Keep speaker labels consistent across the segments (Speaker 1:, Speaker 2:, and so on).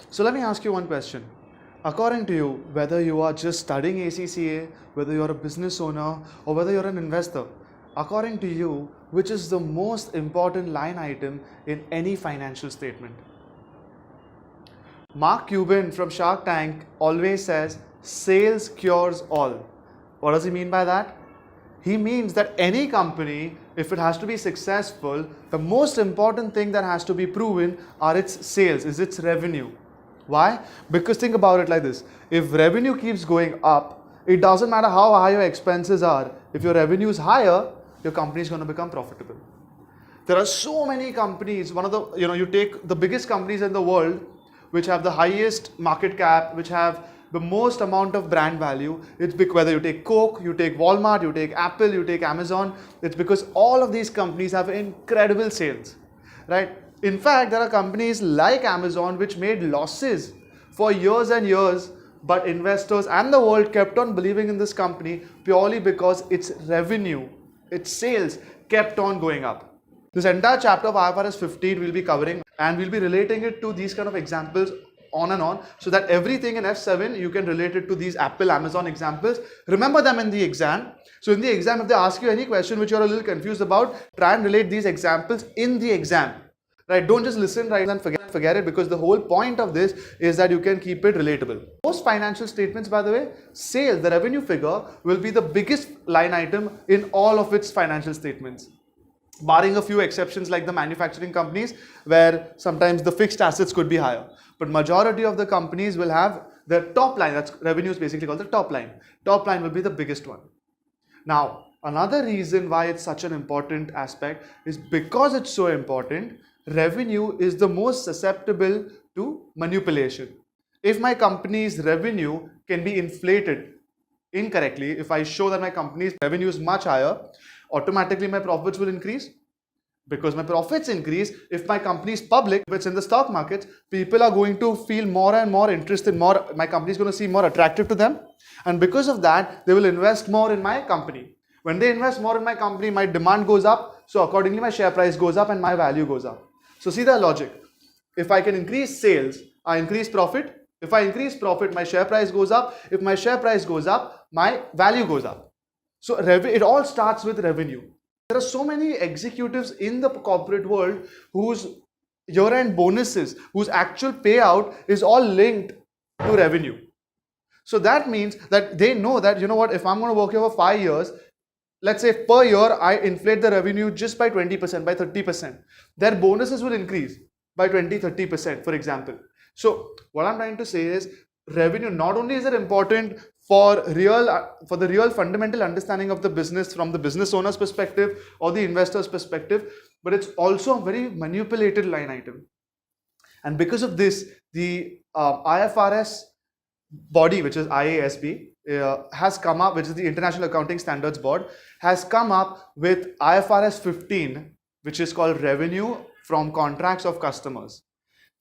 Speaker 1: So let me ask you one question. According to you, whether you are just studying ACCA, whether you're a business owner, or whether you're an investor, according to you, which is the most important line item in any financial statement? Mark Cuban from Shark Tank always says, sales cures all. What does he mean by that? He means that any company, if it has to be successful, the most important thing that has to be proven are its sales, is its revenue. Why? Because think about it like this. If revenue keeps going up, it doesn't matter how high your expenses are. If your revenue is higher, your company is going to become profitable. There are so many companies, you take the biggest companies in the world, which have the highest market cap, which have the most amount of brand value. It's because whether you take Coke, you take Walmart, you take Apple, you take Amazon, it's because all of these companies have incredible sales, right? In fact, there are companies like Amazon which made losses for years and years, but investors and the world kept on believing in this company purely because its revenue, its sales kept on going up. This entire chapter of IFRS 15 we'll be covering, and we'll be relating it to these kind of examples on and on, so that everything in F7 you can relate it to these Apple, Amazon examples. Remember them in the exam. So in the exam, if they ask you any question which you're a little confused about, try and relate these examples in the exam. Right? Don't just listen right and forget it, because the whole point of this is that you can keep it relatable. Most financial statements, by the way, sales, the revenue figure, will be the biggest line item in all of its financial statements, barring a few exceptions like the manufacturing companies, where sometimes the fixed assets could be higher. But majority of the companies will have their top line, that's revenue is basically called the top line. Top line will be the biggest one. Now, another reason why it's such an important aspect is because it's so important, revenue is the most susceptible to manipulation. If my company's revenue can be inflated incorrectly, if I show that my company's revenue is much higher, automatically my profits will increase. Because my profits increase, if my company is public, if it's in the stock market, people are going to feel more and more interested, my company is going to seem more attractive to them. And because of that, they will invest more in my company. When they invest more in my company, my demand goes up. So accordingly, my share price goes up and my value goes up. So see the logic. If I can increase sales, I increase profit. If I increase profit, my share price goes up. If my share price goes up, my value goes up. So it all starts with revenue. There are so many executives in the corporate world whose year-end bonuses, whose actual payout is all linked to revenue. So that means that they know that, you know what, if I'm going to work here for 5 years, let's say per year I inflate the revenue just by 20%, by 30%. Their bonuses will increase by 20-30%, for example. So what I'm trying to say is, revenue not only is it important for the real fundamental understanding of the business from the business owner's perspective or the investor's perspective, but it's also a very manipulated line item. And because of this, the IFRS body, which is IASB, has come up, which is the International Accounting Standards Board, has come up with IFRS 15, which is called Revenue from Contracts of Customers.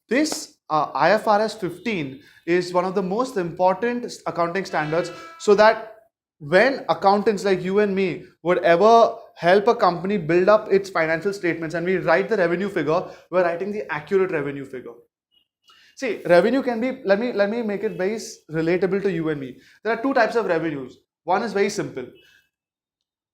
Speaker 1: This IFRS 15 is one of the most important accounting standards, so that when accountants like you and me would ever help a company build up its financial statements and we write the revenue figure, we're writing the accurate revenue figure. See, revenue can be, let me make it very relatable to you and me. There are two types of revenues. One is very simple.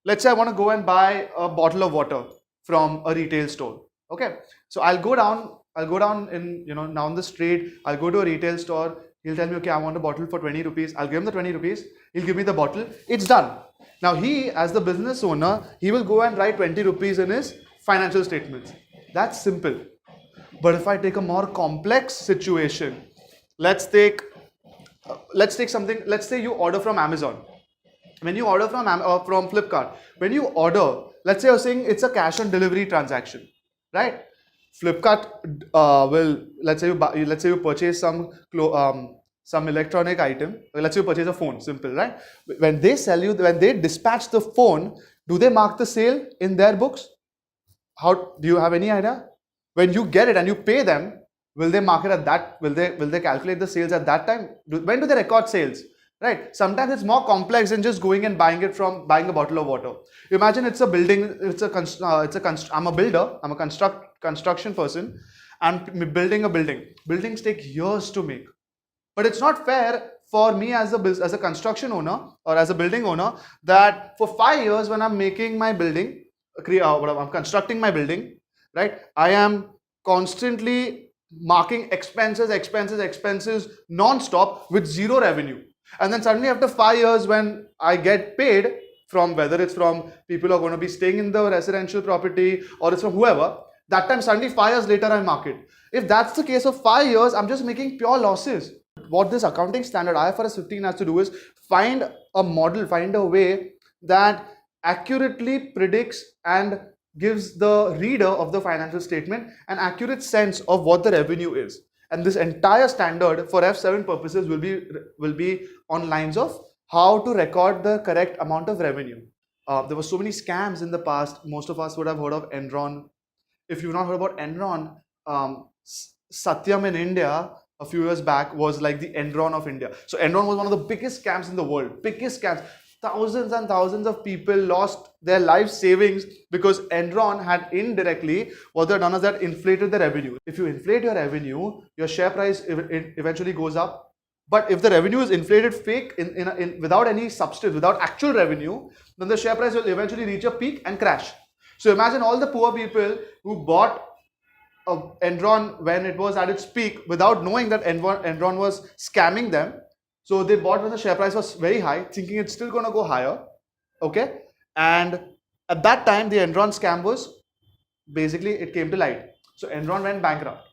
Speaker 1: Let's say I want to go and buy a bottle of water from a retail store. Okay, so I'll go down in, down the street, I'll go to a retail store, he'll tell me, okay, I want a bottle for 20 rupees, I'll give him the 20 rupees, he'll give me the bottle, it's done. Now he, as the business owner, he will go and write 20 rupees in his financial statements. That's simple. But if I take a more complex situation, let's take something, let's say you order from Amazon. When you order from Flipkart, when you order, let's say you're saying it's a cash on delivery transaction, right? Flipkart will, let's say you purchase some electronic item. Let's say you purchase a phone, simple, right? When they dispatch the phone, do they mark the sale in their books? Do you have any idea? When you get it and you pay them, will they mark it at that? Will they calculate the sales at that time? When do they record sales? Right? Sometimes it's more complex than just going and buying a bottle of water. Imagine it's a building. I'm a builder. I'm a construction person, and building a building. Buildings take years to make. But it's not fair for me as a construction owner or as a building owner that for 5 years when I'm making my building, I'm constructing my building, right? I am constantly marking expenses non-stop with zero revenue. And then suddenly after 5 years when I get paid from whether it's from people who are going to be staying in the residential property or it's from whoever, that time suddenly 5 years later I mark it. If that's the case of 5 years, I'm just making pure losses. What this accounting standard IFRS 15 has to do is find a model, find a way that accurately predicts and gives the reader of the financial statement an accurate sense of what the revenue is. And this entire standard for F7 purposes will be on lines of how to record the correct amount of revenue. There were so many scams in the past. Most of us would have heard of Enron. If you've not heard about Enron, Satyam in India a few years back was like the Enron of India. So Enron was one of the biggest scams in the world. Biggest scams. Thousands and thousands of people lost their life savings because Enron had indirectly, what they've done is that inflated the revenue. If you inflate your revenue, your share price eventually goes up. But if the revenue is inflated fake without any substance, without actual revenue, then the share price will eventually reach a peak and crash. So imagine all the poor people who bought Enron when it was at its peak without knowing that Enron was scamming them. So they bought when the share price was very high, thinking it's still going to go higher. Okay. And at that time, the Enron scam was basically, it came to light. So Enron went bankrupt.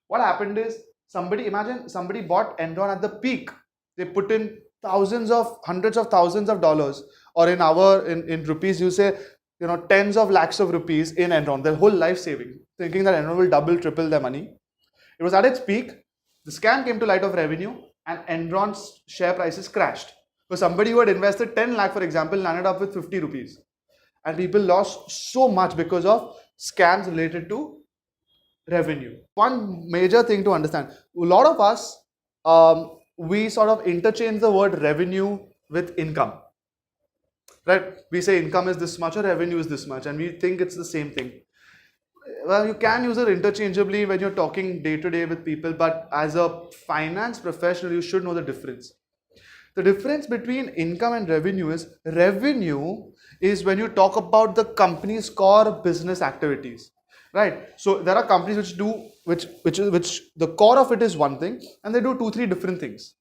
Speaker 1: What happened is imagine somebody bought Enron at the peak. They put in hundreds of thousands of dollars, or in rupees, you say, tens of lakhs of rupees in Enron, their whole life saving, thinking that Enron will double, triple their money. It was at its peak. The scam came to light of revenue and Enron's share prices crashed. So somebody who had invested 10 lakh, for example, landed up with 50 rupees. And people lost so much because of scams related to revenue. One major thing to understand, a lot of us, we sort of interchange the word revenue with income. Right? We say income is this much or revenue is this much, and we think it's the same thing. Well, you can use it interchangeably when you're talking day to day with people, but as a finance professional, you should know the difference. The difference between income and revenue is when you talk about the company's core business activities, right? So there are companies which the core of it is one thing, and they do 2-3 different things.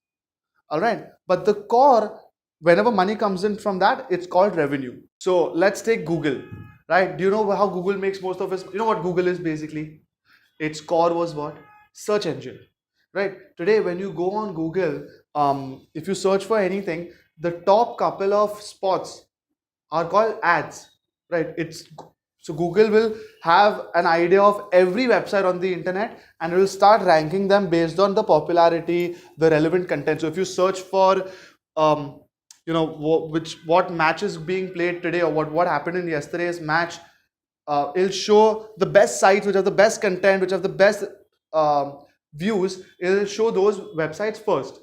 Speaker 1: All right, but the core, whenever money comes in from that, it's called revenue. So let's take Google, right? Do you know how Google makes most of its, you know what Google is basically? Its core was what? Search engine, right? Today, when you go on Google, if you search for anything, the top couple of spots are called ads, right? So Google will have an idea of every website on the internet and it will start ranking them based on the popularity, the relevant content. So if you search for what match is being played today or what happened in yesterday's match, it'll show the best sites which have the best content, which have the best views. It'll show those websites first,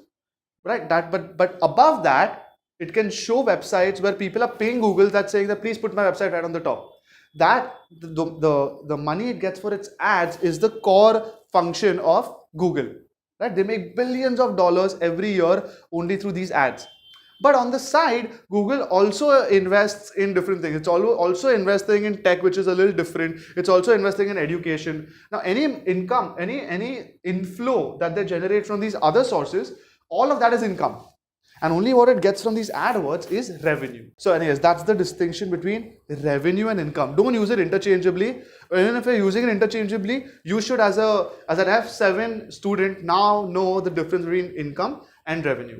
Speaker 1: right? But above that, it can show websites where people are paying Google that saying that please put my website right on the top. That the money it gets for its ads is the core function of Google, right? They make billions of dollars every year only through these ads. But on the side, Google also invests in different things. It's also investing in tech, which is a little different. It's also investing in education. Now, any income, any inflow that they generate from these other sources, all of that is income. And only what it gets from these AdWords is revenue. So anyways, that's the distinction between revenue and income. Don't use it interchangeably. Even if you're using it interchangeably, you should, as an F7 student, now know the difference between income and revenue.